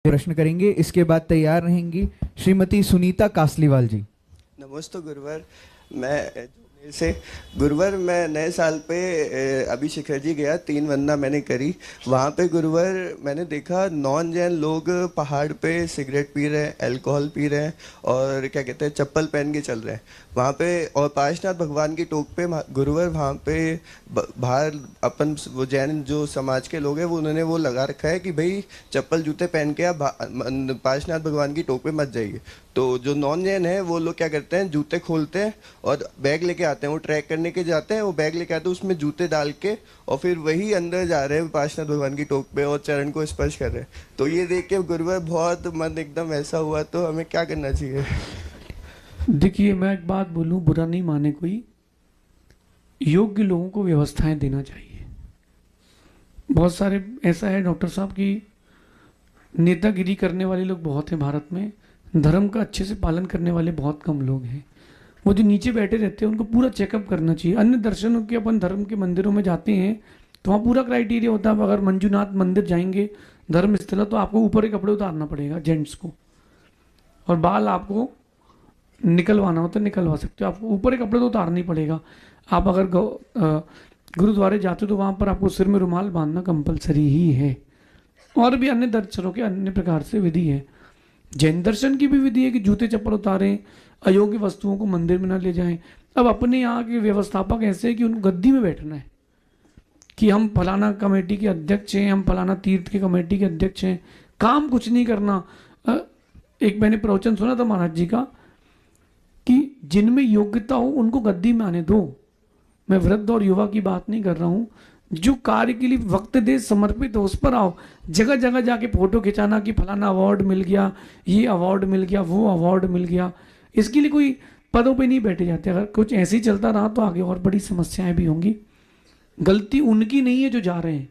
प्रश्न करेंगे। इसके बाद तैयार रहेंगी श्रीमती सुनीता कासलीवाल जी। नमस्ते गुरुवर। मैं से गुरुवर मैं नए साल पे अभी शिखर जी गया, 3 वंदना मैंने करी। वहाँ पे गुरुवर मैंने देखा नॉन जैन लोग पहाड़ पे सिगरेट पी रहे हैं, अल्कोहल पी रहे हैं और क्या कहते हैं चप्पल पहन के चल रहे हैं वहाँ पे। और पार्श्वनाथ भगवान की टोक पे गुरुवर वहाँ पे बाहर अपन वो जैन जो समाज के लोग हैं वो उन्होंने वो लगा रखा है कि भाई चप्पल जूते पहन के आप पार्श्वनाथ भगवान की टोक पे मत जाइए। तो जो नॉन जैन है वो लोग क्या करते हैं, जूते खोलते हैं और बैग लेके आते हैं, वो ट्रैक करने के जाते हैं, वो बैग लेके आते हैं उसमें जूते डाल के और फिर वही अंदर जा रहे हैं पार्श्वनाथ भगवान की टोक पे और चरण को स्पर्श कर रहे हैं। तो ये देख के गुरुवर बहुत मन एकदम ऐसा हुआ। तो हमें क्या करना चाहिए? देखिए, मैं एक बात बोलूं, बुरा नहीं माने कोई, योग्य लोगों को व्यवस्थाएं देना चाहिए। बहुत सारे ऐसा है डॉक्टर साहब की नेतागिरी करने वाले लोग बहुत हैं भारत में, धर्म का अच्छे से पालन करने वाले बहुत कम लोग हैं। वो जो नीचे बैठे रहते हैं उनको पूरा चेकअप करना चाहिए। अन्य दर्शनों के अपन धर्म के मंदिरों में जाते हैं तो वहाँ पूरा क्राइटेरिया होता है। अगर मंजूनाथ मंदिर जाएंगे धर्म स्थल तो आपको ऊपर के कपड़े उतारना पड़ेगा जेंट्स को, और बाल आपको निकलवाना हो तो निकलवा सकते हो, आपको ऊपर के कपड़े तो उतारना ही पड़ेगा। आप अगर गुरुद्वारे जाते हो तो वहाँ पर आपको सिर में रुमाल बांधना कंपलसरी ही है। और भी अन्य दर्शनों के अन्य प्रकार से विधि है। जैन दर्शन की भी विधि है कि जूते चप्पल उतारें, अयोग्य वस्तुओं को मंदिर में ना ले जाएं। अब अपने यहाँ के व्यवस्थापक ऐसे हैं कि उनको गद्दी में बैठना है कि हम फलाना कमेटी के अध्यक्ष हैं, हम फलाना तीर्थ के कमेटी के अध्यक्ष हैं, काम कुछ नहीं करना। एक मैंने प्रवचन सुना था महाराज जी का कि जिनमें योग्यता हो उनको गद्दी में आने दो। मैं वृद्ध और युवा की बात नहीं कर रहा हूँ, जो कार्य के लिए वक्त दे समर्पित हो उस पर आओ। जगह जगह जाके फोटो खिंचाना कि फलाना अवार्ड मिल गया, ये अवार्ड मिल गया, वो अवार्ड मिल गया, इसके लिए कोई पदों पे नहीं बैठे जाते। अगर कुछ ऐसे ही चलता रहा तो आगे और बड़ी समस्याएं भी होंगी। गलती उनकी नहीं है जो जा रहे हैं,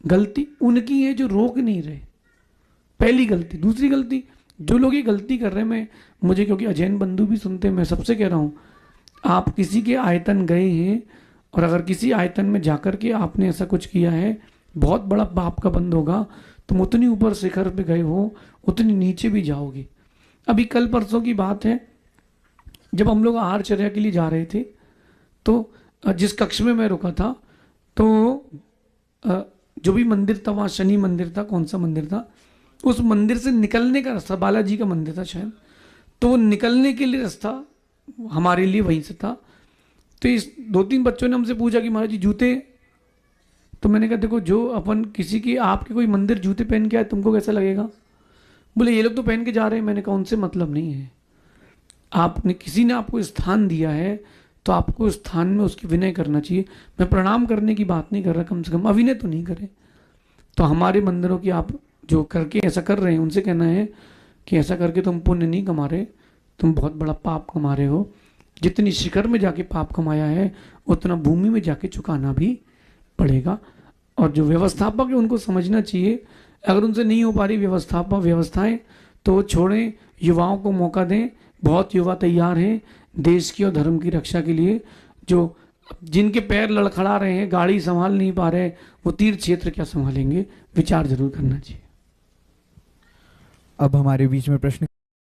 गलती उनकी है जो रोक नहीं रहे, पहली गलती। दूसरी गलती, जो लोग ये गलती कर रहे हैं, मैं मुझे क्योंकि अजैन बंधु भी सुनते हैं, मैं सबसे कह रहा हूँ, आप किसी के आयतन गए हैं और अगर किसी आयतन में जाकर के आपने ऐसा कुछ किया है, बहुत बड़ा पाप का बंद होगा। तुम उतनी ऊपर शिखर पे गए हो उतनी नीचे भी जाओगे। अभी कल परसों की बात है, जब हम लोग आहारचर्या के लिए जा रहे थे तो जिस कक्ष में मैं रुका था तो जो भी मंदिर था वहाँ शनि मंदिर था, कौन सा मंदिर था, उस मंदिर से निकलने का रास्ता, बालाजी का मंदिर था शायद, तो निकलने के लिए रास्ता हमारे लिए वहीं से था। तो इस 2-3 बच्चों ने हमसे पूछा कि महाराज जी जूते, तो मैंने कहा देखो, जो अपन किसी की आपके कोई मंदिर जूते पहन के आए तुमको कैसा लगेगा? बोले ये लोग तो पहन के जा रहे हैं। मैंने कहा उनसे मतलब नहीं है, आपने किसी ने आपको स्थान दिया है तो आपको स्थान में उसकी विनय करना चाहिए। मैं प्रणाम करने की बात नहीं कर रहा, कम से कम अविनय तो नहीं करें। तो हमारे मंदिरों की आप जो करके ऐसा कर रहे हैं उनसे कहना है कि ऐसा करके तुम पुण्य नहीं कमा रहे, तुम बहुत बड़ा पाप कमा रहे हो। जितनी शिखर में जाके पाप कमाया है उतना भूमि में जाके चुकाना भी पड़ेगा। और जो व्यवस्थापक है उनको समझना चाहिए, अगर उनसे नहीं हो पा रही व्यवस्थाएं तो छोड़ें, युवाओं को मौका दें। बहुत युवा तैयार हैं देश की और धर्म की रक्षा के लिए। जो जिनके पैर लड़खड़ा रहे हैं, गाड़ी संभाल नहीं पा रहे, वो तीर्थ क्षेत्र क्या संभालेंगे? विचार जरूर करना चाहिए। अब हमारे बीच में प्रश्न